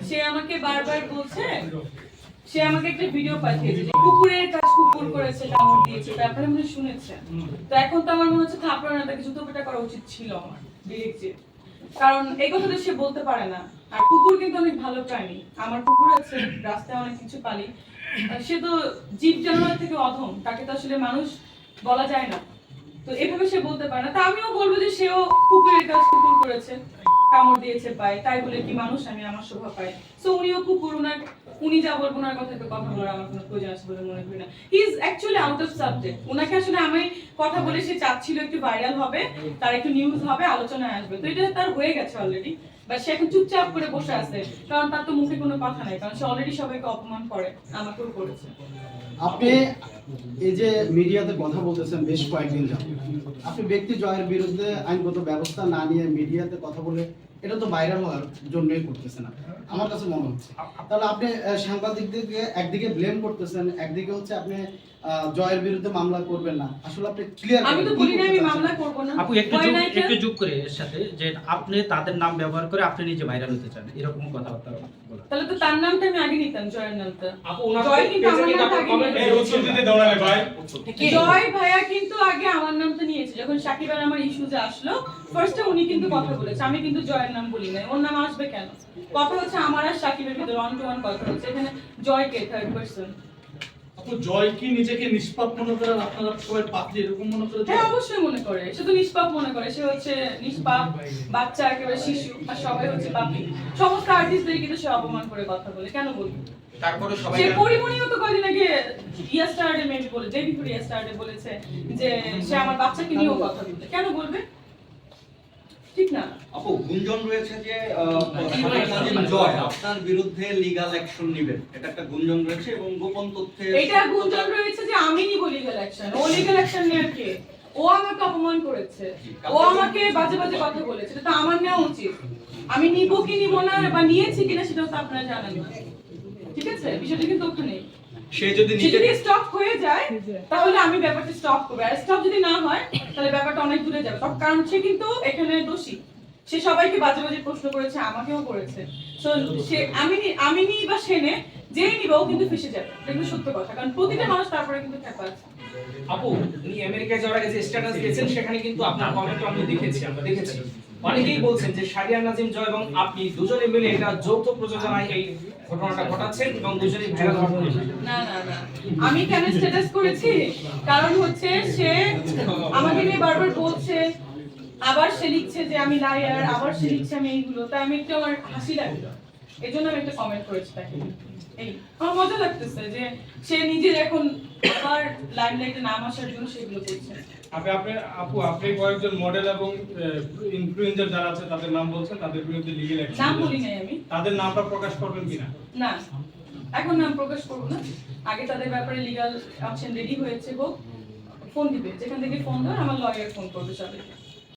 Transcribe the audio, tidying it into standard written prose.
সে আমাকে বারবার বলছে, সে আমাকে একটা ভিডিও পাঠিয়েছে যে কুকুরের কাজ কুকুর করেছে, কামড় দিয়েছে, ব্যাপারে মনে শুনেছেন। তো এখন তো আমার মনে হচ্ছে থাপড়া না তাকে জুতো পেটা করা উচিত ছিল আমার ডিরেক্টলি, কারণ এই কথাটা সে বলতে পারে না। আর কুকুর কিন্তু অনেক ভালো প্রাণী, আমার কুকুর আছে, রাস্তায় অনেক কিছু পালি। সে তো জীব জানোয়ার থেকে অধম, তাকে তো আসলে মানুষ বলা যায় না। তো এভাবে সে বলতে পারে না। তা আমিও বলবো যে সেও কুকুরের কাজ কুকুর করেছে, কামড় দিয়েছে পায়, তাই বলে কি মানুষ আমি আমার শোভা পাই। সো উনিও কুকুর, উনি যা বলবো ওনার কথা তো কথা বলার আমার কোনো প্রয়োজন আছে বলে মনে করি না। He is actually out of subject. ওনাকে আসলে আমি কথা বলে সে চাচ্ছিল একটু ভাইরাল হবে, তার একটু নিউজ হবে, আলোচনায় আসবে। তো এটা তার হয়ে গেছে অলরেডি, বা সে এখন চুপচাপ করে বসে আছে, কারণ তার তো মুখে কোনো কথা নাই, কারণ সে অলরেডি সবাইকে অপমান করে, আমাকেও করেছে। আপনি এই যে মিডিয়াতে কথা বলতেছেন বেশ কয়েকদিন যাবত, আপনি ব্যক্তি জয়ের বিরুদ্ধে আইনগত ব্যবস্থা না নিয়ে মিডিয়াতে কথা বলে এটা তো ভাইরাল হওয়ার জন্যই করতেছেন আমার কাছে মনে হচ্ছে। তাহলে আপনি সাংবাদিকদেরকে একদিকে ব্লেম করতেছেন, একদিকে হচ্ছে আপনি জয়ের বিরুদ্ধে মামলা করবেন না। আসলে আপনি ক্লিয়ার, আমি তো বলি না আমি মামলা করব না। আপু একটু যোগ করে এর সাথে যে আপনি তাদের নাম ব্যবহার করে আপনি নিজে ভাইরাল হতে চান, এরকম কথাবার্তা বলা। তাহলে তো তার নামটা আমি আগে নিতাম, জয়ের নামটা। আপু ওনার জয় কিন্তু আমার নামটা আগে নিয়েছে। এই উত্তর দিতে দাও না ভাই। জয় ভাইয়া কিন্তু আগে আমার নামটা নিয়েছে, যখন সাকিব আর আমার ইস্যুতে আসলো ফার্স্টে উনি কিন্তু কথা বলেছে, আমি কিন্তু জয়ের নাম বলি নাই। ওর নাম আসবে কেন? কথা হচ্ছে আমার আর সাকিবের ভিতরে ওয়ান টু ওয়ান কথা হচ্ছে, এখানে জয় কে থার্ড পারসন। আপু জয় কি নিজেকে নিষ্পাপ মনে করে, আপনারা সবাই পাপী এরকম মনে করে? হ্যাঁ অবশ্যই মনে করে, সে তো নিষ্পাপ মনে করে, সে হচ্ছে নিষ্পাপ বাচ্চা, একেবারে শিশু, আর সবাই হচ্ছে পাপী। সমস্ত আর্টিস্টদের কিন্তু সে অপমান করে কথা বলে, কেন বলবো? তারপরে সবাই সে পরিমণিও তো কয়দিন আগে ইয়াস্টারডে মেবি বলে, ডে বিফোর ইয়াস্টারডে বলেছে যে সে আমার বাচ্চাকে নিয়েও কথা বলতে, কেন বলবে? ঠিক না? আপু গুঞ্জন রয়েছে যে জয় আপনার বিরুদ্ধে লিগ্যাল অ্যাকশন নেবেন, এটা একটা গুঞ্জন রয়েছে এবং গোপন তথ্যে এটা গুঞ্জন রয়েছে যে আমি নিব লিগ্যাল অ্যাকশন। ও লিগ্যাল অ্যাকশন নেয়ার কে? ও আমাকে অপমান করেছে, ও আমাকে বাজে বাজে কথা বলেছে, এটা তো আমার নেওয়া উচিত। আমি নিব কি নিব না বা নিয়েছি কিনা সেটাও তো আপনারা জানেন না, ঠিক আছে? বিষয়টা কিন্তু ওখানে সে যদি স্টপ হয়ে যায় তাহলে আমি ব্যাপারটা স্টপ করব, আর স্টপ যদি না হয় তাহলে ব্যাপারটা অনেক দূরে যাবে। কারণ সে কিন্তু এখানে দোষী, সে সবাইকে বাজে বাজে প্রশ্ন করেছে, আমাকেও করেছে। সো সে আমি নি বা সে নে, যেই নিবে ও কিন্তু ফেসে যাবে, এটা কিন্তু সত্য কথা, কারণ প্রতিটা মানুষ তারপরে কিন্তু ঠেকা আছে। আপু উনি আমেরিকায় যাওয়ার আগে যে স্ট্যাটাস দিয়েছেন সেখানে কিন্তু আপনার কমেন্ট আমি দেখেছি, আমরা দেখেছি অনেকেই বলছেন যে শাহরিয়ার নাজিম জয় এবং আপনি দুজনে মিলে এটা যৌথ প্রযোজনায় এই ঘটনাটা ঘটাচ্ছেন এবং দুজনেই ভাইরাল হওয়ার। না না না, আমি কেন স্ট্যাটাস করেছি? কারণ হচ্ছে সে আমাকে নিয়ে বারবার বলছে, আবার সে লিখছে যে আমি লায়ার, আবার সে লিখছে আমি এইগুলো, তাই আমি একটু আমার হাসি লাগলো, এই জন্য আমি একটা কমেন্ট করেছি তাকে। এই আমার মজা লাগতেছে যে সে নিজের এখন আবার লাইমলাইটে নাম আসার জন্য সেগুলো করছে। আপনি কয়েকজন মডেল এবং ইনফ্লুয়েন্সার যারা আছে তাদের নাম বলছেন, তাদের বিরুদ্ধে লিগ্যাল অ্যাকশন নাম বলি নাই আমি। তাদের নামটা প্রকাশ করবেন কিনা? না, এখন নাম প্রকাশ করব না, আগে তাদের ব্যাপারে লিগ্যাল অপশন রেডি হয়েছে, হোক, ফোন দিবে, যেখান থেকে ফোন দেয় আমার লয়ার ফোন করবে সবাইকে।